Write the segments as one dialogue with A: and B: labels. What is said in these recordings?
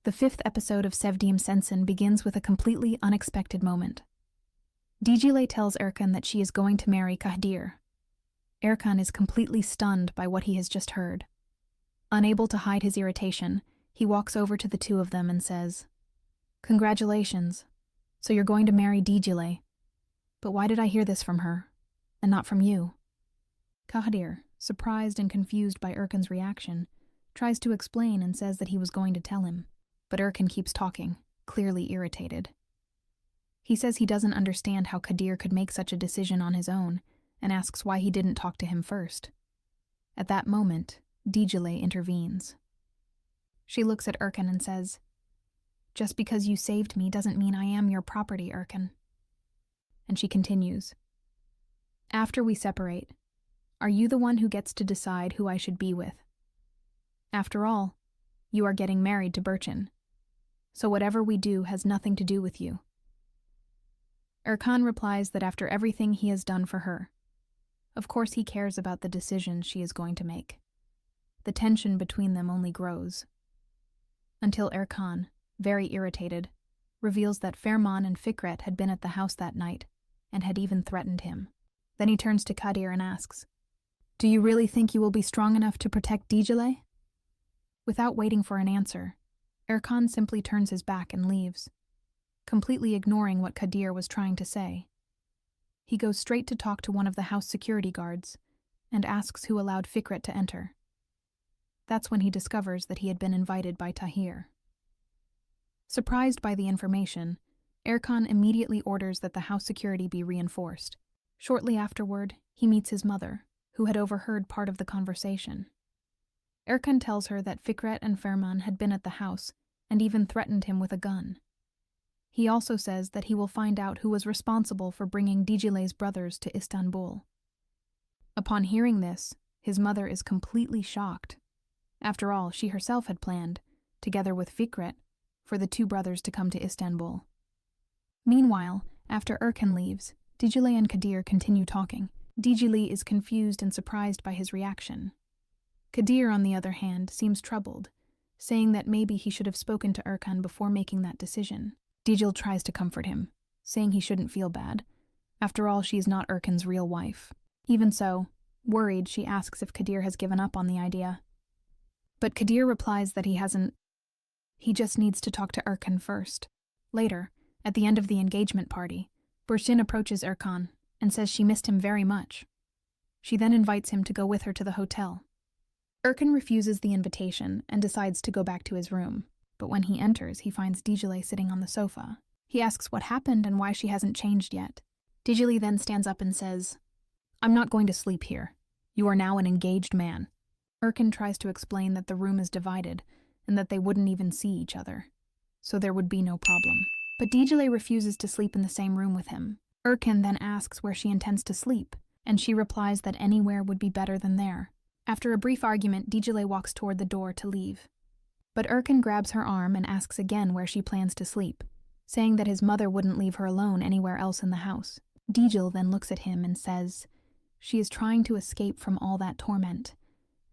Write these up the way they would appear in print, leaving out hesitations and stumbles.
A: The 5th episode of Sevdigim Sensin begins with a completely unexpected moment. Dicle tells Erkan that she is going to marry Kidir. Erkan is completely stunned by what he has just heard. Unable to hide his irritation, he walks over to the two of them and says, "Congratulations. So you're going to marry Dicle. But why did I hear this from her, and not from you?" Kidir, surprised and confused by Erkan's reaction, tries to explain and says that he was going to tell him. But Erkan keeps talking, clearly irritated. He says he doesn't understand how Kidir could make such a decision on his own, and asks why he didn't talk to him first. At that moment, Dicle intervenes. She looks at Erkan and says, "Just because you saved me doesn't mean I am your property, Erkan." And she continues, "After we separate, are you the one who gets to decide who I should be with? After all, you are getting married to Burçin. So whatever we do has nothing to do with you." Erkan replies that after everything he has done for her, of course he cares about the decision she is going to make. The tension between them only grows. Until Erkan, very irritated, reveals that Ferman and Fikret had been at the house that night and had even threatened him. Then he turns to Kidir and asks, "Do you really think you will be strong enough to protect Dicle?" Without waiting for an answer, Erkan simply turns his back and leaves, completely ignoring what Kidir was trying to say. He goes straight to talk to one of the house security guards and asks who allowed Fikret to enter. That's when he discovers that he had been invited by Tahir. Surprised by the information, Erkan immediately orders that the house security be reinforced. Shortly afterward, he meets his mother, who had overheard part of the conversation. Erkan tells her that Fikret and Ferman had been at the house and even threatened him with a gun. He also says that he will find out who was responsible for bringing Dicle's brothers to Istanbul. Upon hearing this, his mother is completely shocked. After all, she herself had planned, together with Fikret, for the two brothers to come to Istanbul. Meanwhile, after Erkan leaves, Dicle and Kidir continue talking. Dicle is confused and surprised by his reaction. Kidir, on the other hand, seems troubled, saying that maybe he should have spoken to Erkan before making that decision. Dicle tries to comfort him, saying he shouldn't feel bad. After all, she is not Erkan's real wife. Even so, worried, she asks if Kidir has given up on the idea. But Kidir replies that he hasn't. He just needs to talk to Erkan first. Later, at the end of the engagement party, Burçin approaches Erkan and says she missed him very much. She then invites him to go with her to the hotel. Erkan refuses the invitation and decides to go back to his room, but when he enters, he finds Dicle sitting on the sofa. He asks what happened and why she hasn't changed yet. Dicle then stands up and says, "I'm not going to sleep here. You are now an engaged man." Erkan tries to explain that the room is divided and that they wouldn't even see each other, so there would be no problem. But Dicle refuses to sleep in the same room with him. Erkan then asks where she intends to sleep, and she replies that anywhere would be better than there. After a brief argument, Dicle walks toward the door to leave. But Erkan grabs her arm and asks again where she plans to sleep, saying that his mother wouldn't leave her alone anywhere else in the house. Dicle then looks at him and says she is trying to escape from all that torment,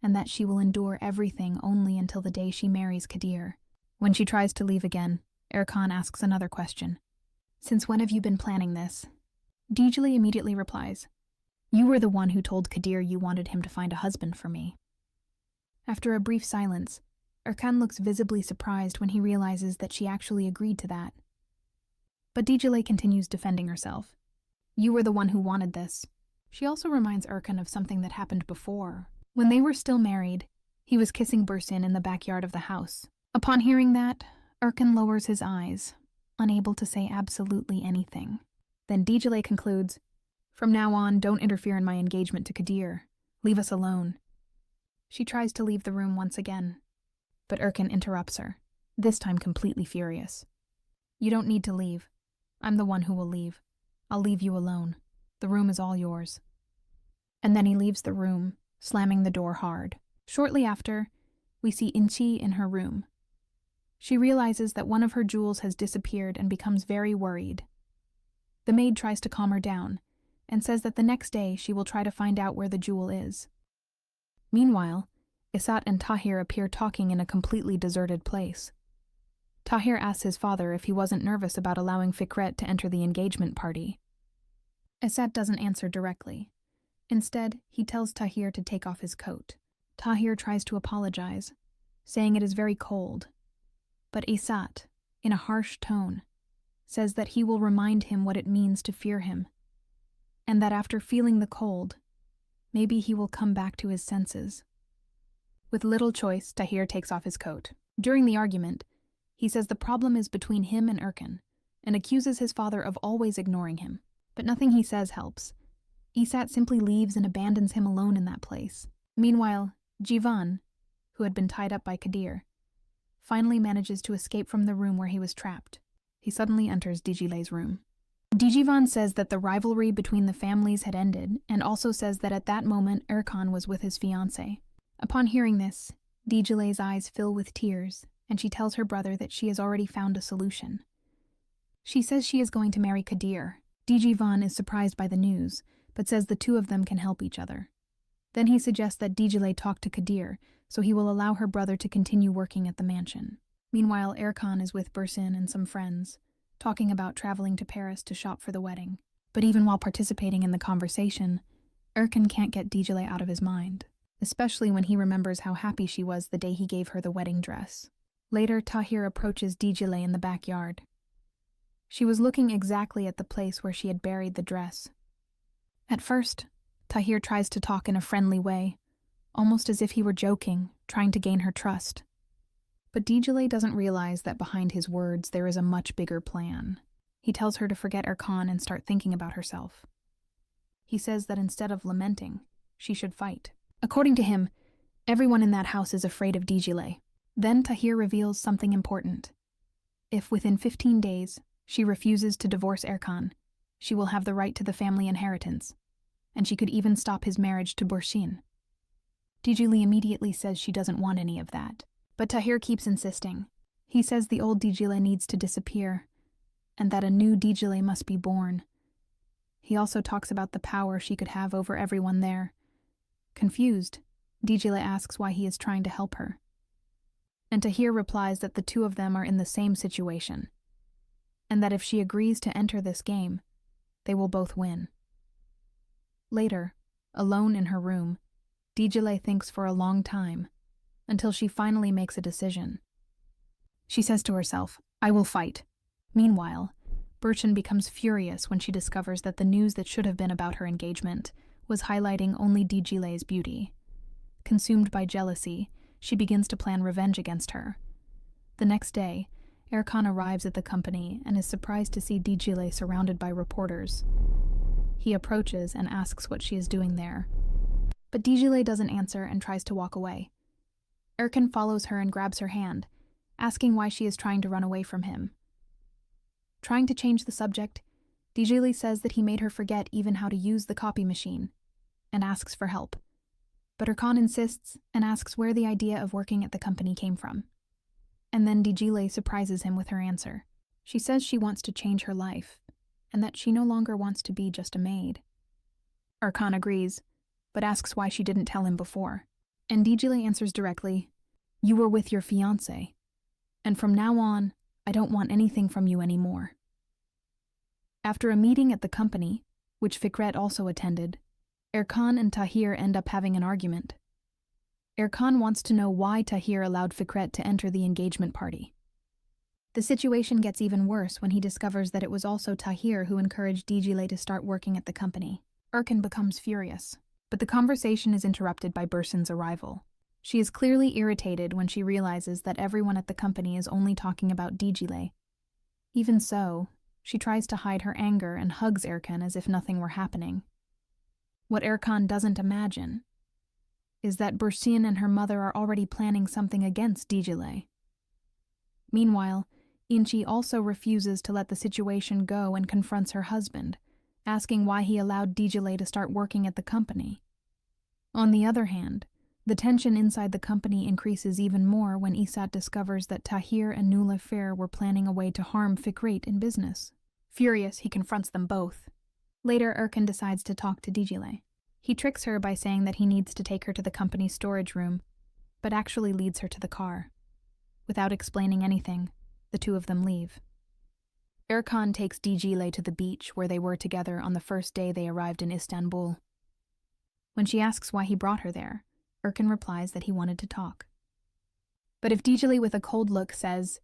A: and that she will endure everything only until the day she marries Kidir. When she tries to leave again, Erkan asks another question. "Since when have you been planning this?" Dicle immediately replies, "You were the one who told Kidir you wanted him to find a husband for me." After a brief silence, Erkan looks visibly surprised when he realizes that she actually agreed to that. But Dicle continues defending herself. "You were the one who wanted this." She also reminds Erkan of something that happened before. When they were still married, he was kissing Burçin in the backyard of the house. Upon hearing that, Erkan lowers his eyes, unable to say absolutely anything. Then Dicle concludes, "From now on, don't interfere in my engagement to Kidir. Leave us alone." She tries to leave the room once again, but Erkan interrupts her, this time completely furious. "You don't need to leave. I'm the one who will leave. I'll leave you alone. The room is all yours." And then he leaves the room, slamming the door hard. Shortly after, we see Inci in her room. She realizes that one of her jewels has disappeared and becomes very worried. The maid tries to calm her down and says that the next day she will try to find out where the jewel is. Meanwhile, Isat and Tahir appear talking in a completely deserted place. Tahir asks his father if he wasn't nervous about allowing Fikret to enter the engagement party. Esat doesn't answer directly. Instead, he tells Tahir to take off his coat. Tahir tries to apologize, saying it is very cold. But Esat, in a harsh tone, says that he will remind him what it means to fear him, and that after feeling the cold, maybe he will come back to his senses. With little choice, Tahir takes off his coat. During the argument, he says the problem is between him and Erkan, and accuses his father of always ignoring him. But nothing he says helps. Esat simply leaves and abandons him alone in that place. Meanwhile, Jivan, who had been tied up by Kidir, finally manages to escape from the room where he was trapped. He suddenly enters Dicile's room. Dijivan says that the rivalry between the families had ended, and also says that at that moment Erkan was with his fiancé. Upon hearing this, Dicile's eyes fill with tears, and she tells her brother that she has already found a solution. She says she is going to marry Kidir. Dijivan is surprised by the news, but says the two of them can help each other. Then he suggests that Dicile talk to Kidir, so he will allow her brother to continue working at the mansion. Meanwhile, Erkan is with Bersin and some friends, talking about traveling to Paris to shop for the wedding. But even while participating in the conversation, Erkan can't get Dicile out of his mind, especially when he remembers how happy she was the day he gave her the wedding dress. Later, Tahir approaches Dicile in the backyard. She was looking exactly at the place where she had buried the dress. At first, Tahir tries to talk in a friendly way, almost as if he were joking, trying to gain her trust. But Dicile doesn't realize that behind his words there is a much bigger plan. He tells her to forget Erkan and start thinking about herself. He says that instead of lamenting, she should fight. According to him, everyone in that house is afraid of Dicile. Then Tahir reveals something important. If within 15 days she refuses to divorce Erkan, she will have the right to the family inheritance, and she could even stop his marriage to Bursin. Dicile immediately says she doesn't want any of that. But Tahir keeps insisting. He says the old Dicile needs to disappear, and that a new Dicile must be born. He also talks about the power she could have over everyone there. Confused, Dicile asks why he is trying to help her. And Tahir replies that the two of them are in the same situation, and that if she agrees to enter this game, they will both win. Later, alone in her room, Dicile thinks for a long time, until she finally makes a decision. She says to herself, "I will fight." Meanwhile, Burchin becomes furious when she discovers that the news that should have been about her engagement was highlighting only Dicile's beauty. Consumed by jealousy, she begins to plan revenge against her. The next day, Erkan arrives at the company and is surprised to see Dicile surrounded by reporters. He approaches and asks what she is doing there. But Dicile doesn't answer and tries to walk away. Erkan follows her and grabs her hand, asking why she is trying to run away from him. Trying to change the subject, Dicile says that he made her forget even how to use the copy machine, and asks for help. But Erkan insists and asks where the idea of working at the company came from. And then Dicile surprises him with her answer. She says she wants to change her life, and that she no longer wants to be just a maid. Erkan agrees, but asks why she didn't tell him before. And Dicile answers directly, "You were with your fiancé, and from now on, I don't want anything from you anymore." After a meeting at the company, which Fikret also attended, Erkan and Tahir end up having an argument. Erkan wants to know why Tahir allowed Fikret to enter the engagement party. The situation gets even worse when he discovers that it was also Tahir who encouraged Dicile to start working at the company. Erkan becomes furious, but the conversation is interrupted by Bursin's arrival. She is clearly irritated when she realizes that everyone at the company is only talking about Dicile. Even so, she tries to hide her anger and hugs Erkan as if nothing were happening. What Erkan doesn't imagine is that Bursin and her mother are already planning something against Dicile. Meanwhile, Inci also refuses to let the situation go and confronts her husband, asking why he allowed Dicile to start working at the company. On the other hand, the tension inside the company increases even more when Esat discovers that Tahir and Nulafir were planning a way to harm Fikret in business. Furious, he confronts them both. Later, Erkan decides to talk to Dicile. He tricks her by saying that he needs to take her to the company's storage room, but actually leads her to the car. Without explaining anything, The two of them leave. Erkan takes Dicle to the beach where they were together on the first day they arrived in Istanbul. When she asks why he brought her there, Erkan replies that he wanted to talk. But if Dicle with a cold look says,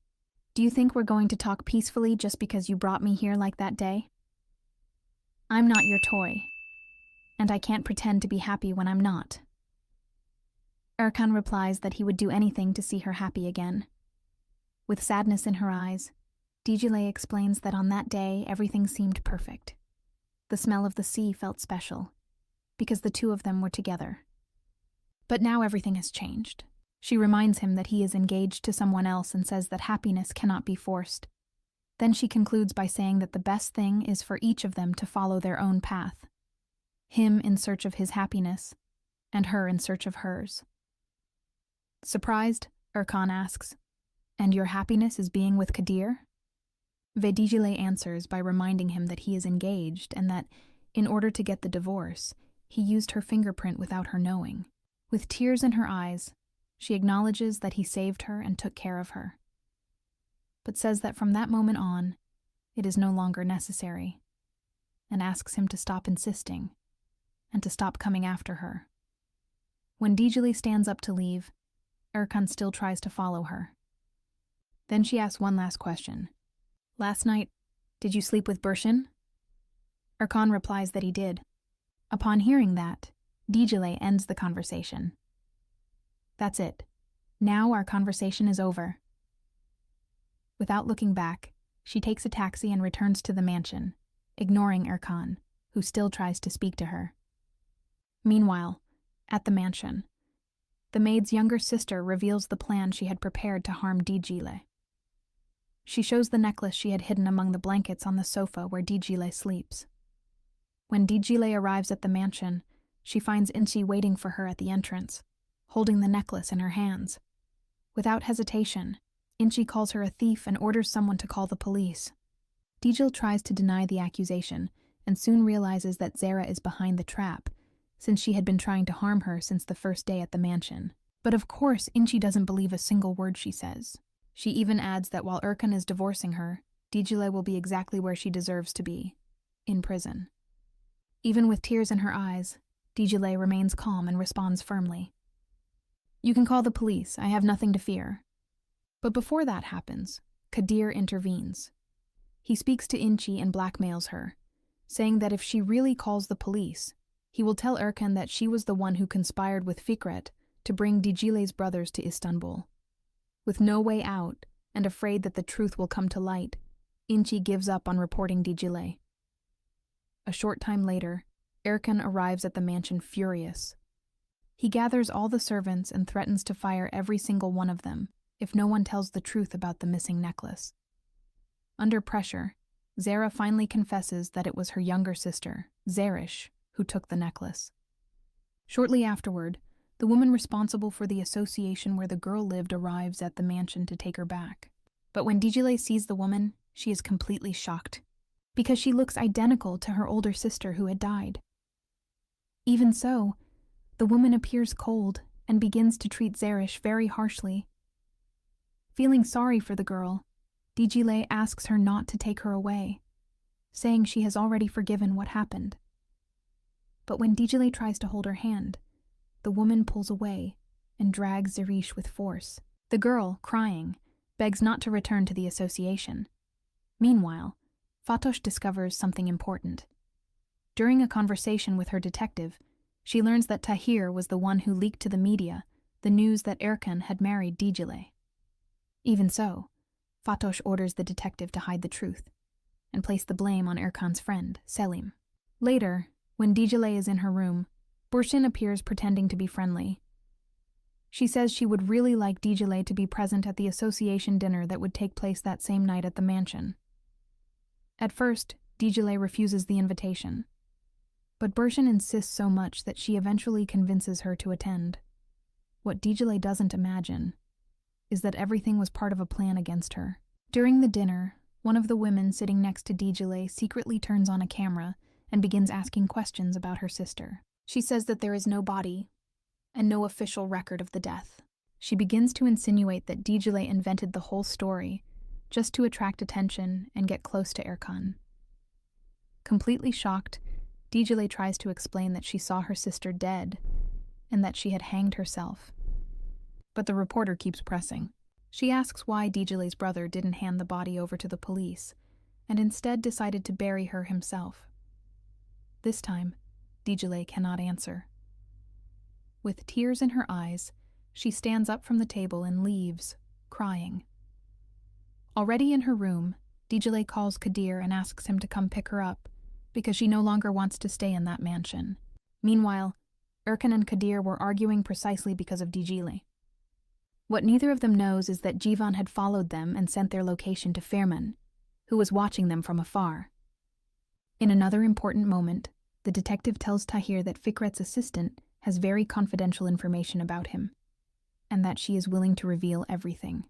A: "Do you think we're going to talk peacefully just because you brought me here like that day? I'm not your toy, and I can't pretend to be happy when I'm not." Erkan replies that he would do anything to see her happy again. With sadness in her eyes, Dicle explains that on that day everything seemed perfect. The smell of the sea felt special, because the two of them were together. But now everything has changed. She reminds him that he is engaged to someone else and says that happiness cannot be forced. Then she concludes by saying that the best thing is for each of them to follow their own path. Him in search of his happiness, and her in search of hers. Surprised, Erkan asks, "And your happiness is being with Kidir?" Dicle answers by reminding him that he is engaged and that, in order to get the divorce, he used her fingerprint without her knowing. With tears in her eyes, she acknowledges that he saved her and took care of her, but says that from that moment on, it is no longer necessary, and asks him to stop insisting and to stop coming after her. When Dicle stands up to leave, Erkan still tries to follow her. Then she asks one last question. "Last night, did you sleep with Bershin?" Erkan replies that he did. Upon hearing that, Dicle ends the conversation. "That's it. Now our conversation is over." Without looking back, she takes a taxi and returns to the mansion, ignoring Erkan, who still tries to speak to her. Meanwhile, at the mansion, the maid's younger sister reveals the plan she had prepared to harm Dicle. She shows the necklace she had hidden among the blankets on the sofa where Dicle sleeps. When Dicle arrives at the mansion, she finds Inci waiting for her at the entrance, holding the necklace in her hands. Without hesitation, Inci calls her a thief and orders someone to call the police. Dicle tries to deny the accusation and soon realizes that Zara is behind the trap, since she had been trying to harm her since the first day at the mansion. But of course, Inci doesn't believe a single word she says. She even adds that while Erkan is divorcing her, Dicle will be exactly where she deserves to be, in prison. Even with tears in her eyes, Dicle remains calm and responds firmly. "You can call the police, I have nothing to fear." But before that happens, Kidir intervenes. He speaks to Inci and blackmails her, saying that if she really calls the police, he will tell Erkan that she was the one who conspired with Fikret to bring Dicle's brothers to Istanbul. With no way out, and afraid that the truth will come to light, Inci gives up on reporting Dicle. A short time later, Erkan arrives at the mansion furious. He gathers all the servants and threatens to fire every single one of them if no one tells the truth about the missing necklace. Under pressure, Zara finally confesses that it was her younger sister, Zarish, who took the necklace. Shortly afterward, the woman responsible for the association where the girl lived arrives at the mansion to take her back. But when Dicle sees the woman, she is completely shocked, because she looks identical to her older sister who had died. Even so, the woman appears cold and begins to treat Zarish very harshly. Feeling sorry for the girl, Dicle asks her not to take her away, saying she has already forgiven what happened. But when Dicle tries to hold her hand, the woman pulls away and drags Zarish with force. The girl, crying, begs not to return to the association. Meanwhile, Fatosh discovers something important. During a conversation with her detective, she learns that Tahir was the one who leaked to the media the news that Erkan had married Dicle. Even so, Fatosh orders the detective to hide the truth and place the blame on Erkan's friend, Selim. Later, when Dicle is in her room, Bershin appears pretending to be friendly. She says she would really like Dicle to be present at the association dinner that would take place that same night at the mansion. At first, Dicle refuses the invitation, but Bershin insists so much that she eventually convinces her to attend. What Dicle doesn't imagine is that everything was part of a plan against her. During the dinner, one of the women sitting next to Dicle secretly turns on a camera and begins asking questions about her sister. She says that there is no body and no official record of the death. She begins to insinuate that Dicle invented the whole story just to attract attention and get close to Erkan. Completely shocked, Dijile tries to explain that she saw her sister dead and that she had hanged herself. But the reporter keeps pressing. She asks why Dijile's brother didn't hand the body over to the police and instead decided to bury her himself. This time, Dijile cannot answer. With tears in her eyes, she stands up from the table and leaves, crying. Already in her room, Dijile calls Kidir and asks him to come pick her up because she no longer wants to stay in that mansion. Meanwhile, Erkan and Kidir were arguing precisely because of Dijile. What neither of them knows is that Jivan had followed them and sent their location to Ferman, who was watching them from afar. In another important moment, the detective tells Tahir that Fikret's assistant has very confidential information about him, and that she is willing to reveal everything.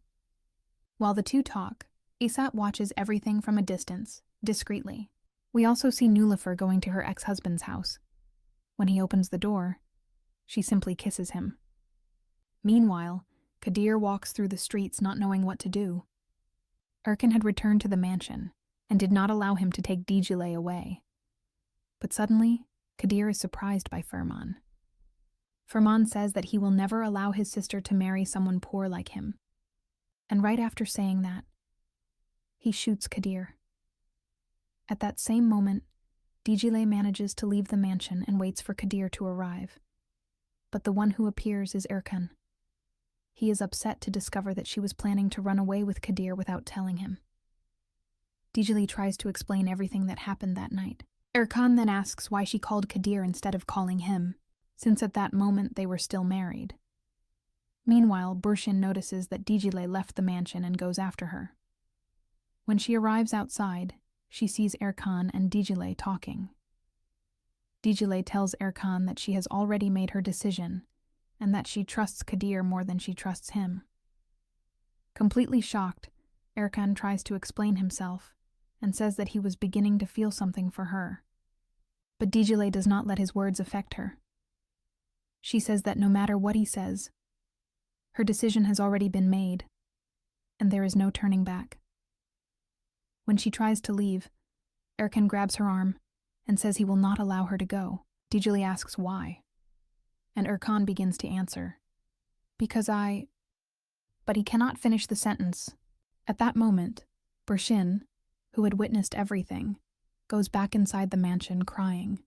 A: While the two talk, Esat watches everything from a distance, discreetly. We also see Nulufar going to her ex-husband's house. When he opens the door, she simply kisses him. Meanwhile, Kidir walks through the streets not knowing what to do. Erkan had returned to the mansion and did not allow him to take Dijile away. But suddenly, Kidir is surprised by Ferman. Ferman says that he will never allow his sister to marry someone poor like him. And right after saying that, he shoots Kidir. At that same moment, Dijile manages to leave the mansion and waits for Kidir to arrive. But the one who appears is Erkan. He is upset to discover that she was planning to run away with Kidir without telling him. Dijile tries to explain everything that happened that night. Erkan then asks why she called Kidir instead of calling him, since at that moment they were still married. Meanwhile, Burshin notices that Dijile left the mansion and goes after her. When she arrives outside, she sees Erkan and Dijile talking. Dijile tells Erkan that she has already made her decision and that she trusts Kidir more than she trusts him. Completely shocked, Erkan tries to explain himself and says that he was beginning to feel something for her. But Dijile does not let his words affect her. She says that no matter what he says, her decision has already been made, and there is no turning back. When she tries to leave, Erkan grabs her arm and says he will not allow her to go. Dijile asks why, and Erkan begins to answer, "Because I..." But he cannot finish the sentence. At that moment, Burshin, who had witnessed everything, goes back inside the mansion crying.